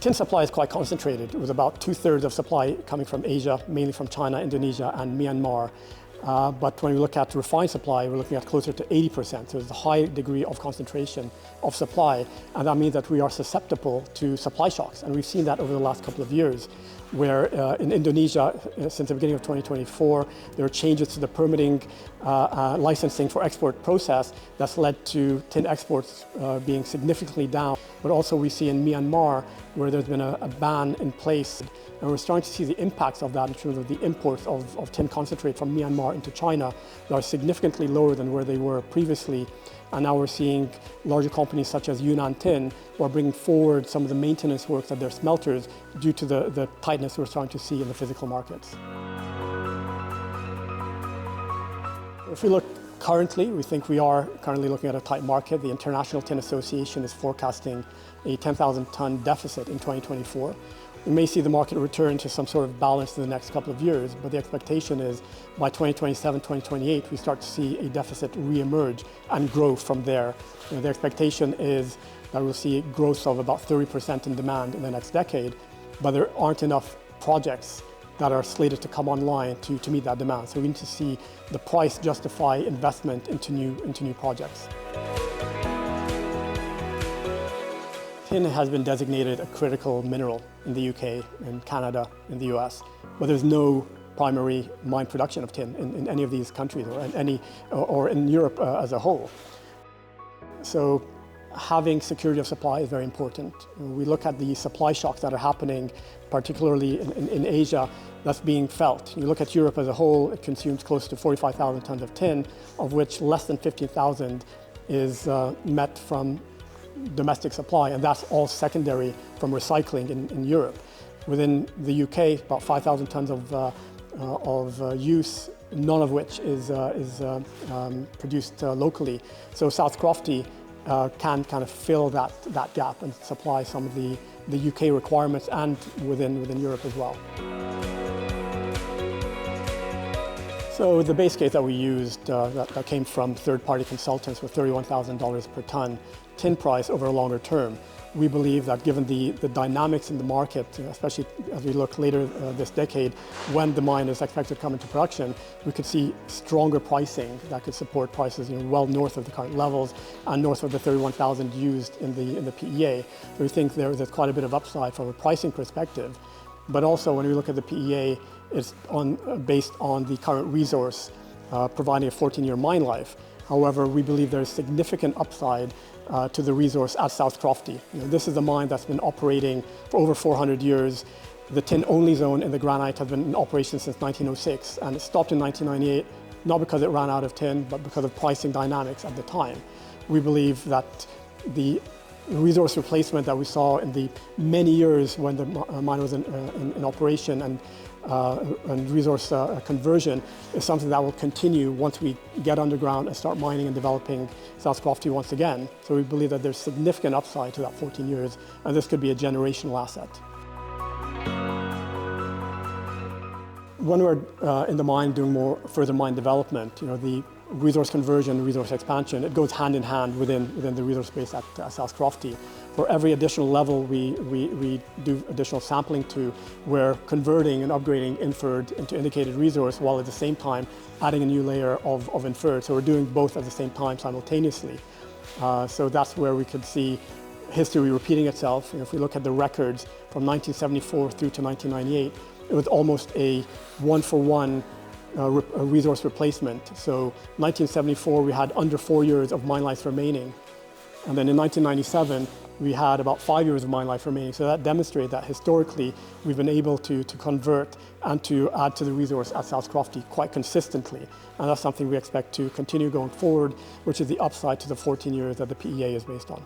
Tin supply is quite concentrated, with about 2/3 of supply coming from Asia, mainly from China, Indonesia, and Myanmar. But when we look at refined supply, we're looking at closer to 80%. So there's a high degree of concentration of supply, and that means that we are susceptible to supply shocks. And we've seen that over the last couple of years, where in Indonesia, since the beginning of 2024, there are changes to the permitting licensing for export process that's led to tin exports being significantly down. But also we see in Myanmar, where there's been a ban in place, and we're starting to see the impacts of that in terms of the imports of tin concentrate from Myanmar into China that are significantly lower than where they were previously. And now we're seeing larger companies such as Yunnan Tin who are bringing forward some of the maintenance works at their smelters due to the tightness we're starting to see in the physical markets. If we look currently, we think we are currently looking at a tight market. The International Tin Association is forecasting a 10,000 ton deficit in 2024. We may see the market return to some sort of balance in the next couple of years, but the expectation is by 2027, 2028, we start to see a deficit re-emerge and grow from there. The expectation is that we'll see growth of about 30% in demand in the next decade, but there aren't enough projects that are slated to come online to meet that demand. So we need to see the price justify investment into new projects. Tin has been designated a critical mineral in the UK, in Canada, in the US, but there's no primary mine production of tin in any of these countries or in Europe as a whole. So having security of supply is very important. We look at the supply shocks that are happening, particularly in Asia, that's being felt. You look at Europe as a whole, it consumes close to 45,000 tons of tin, of which less than 15,000 is met from domestic supply, and that's all secondary from recycling in Europe. Within the UK, about 5,000 tons of use, none of which is produced locally. So South Crofty can kind of fill that gap and supply some of the UK requirements and within Europe as well. So the base case that we used that came from third-party consultants with $31,000 per ton tin price over a longer term. We believe that given the dynamics in the market, especially as we look later this decade, when the mine is expected to come into production, we could see stronger pricing that could support prices well north of the current levels and north of the 31,000 used in the PEA. So we think there's quite a bit of upside from a pricing perspective. But also when we look at the PEA, it's based on the current resource, providing a 14-year mine life. However, we believe there is significant upside to the resource at South Crofty. This is a mine that's been operating for over 400 years. The tin-only zone in the granite has been in operation since 1906, and it stopped in 1998, not because it ran out of tin, but because of pricing dynamics at the time. We believe that the resource replacement that we saw in the many years when the mine was in operation and resource conversion is something that will continue once we get underground and start mining and developing South Crofty once again. So we believe that there's significant upside to that 14 years, and this could be a generational asset. When we're in the mine doing more further mine development, the resource conversion, resource expansion, it goes hand in hand within the resource base at South Crofty. For every additional level we do additional sampling to, we're converting and upgrading inferred into indicated resource while at the same time adding a new layer of inferred. So we're doing both at the same time simultaneously. So that's where we could see history repeating itself. If we look at the records from 1974 through to 1998, it was almost a one-for-one resource replacement. So 1974, we had under 4 years of mine life remaining. And then in 1997, we had about 5 years of mine life remaining. So that demonstrates that historically, we've been able to convert and to add to the resource at South Crofty quite consistently. And that's something we expect to continue going forward, which is the upside to the 14 years that the PEA is based on.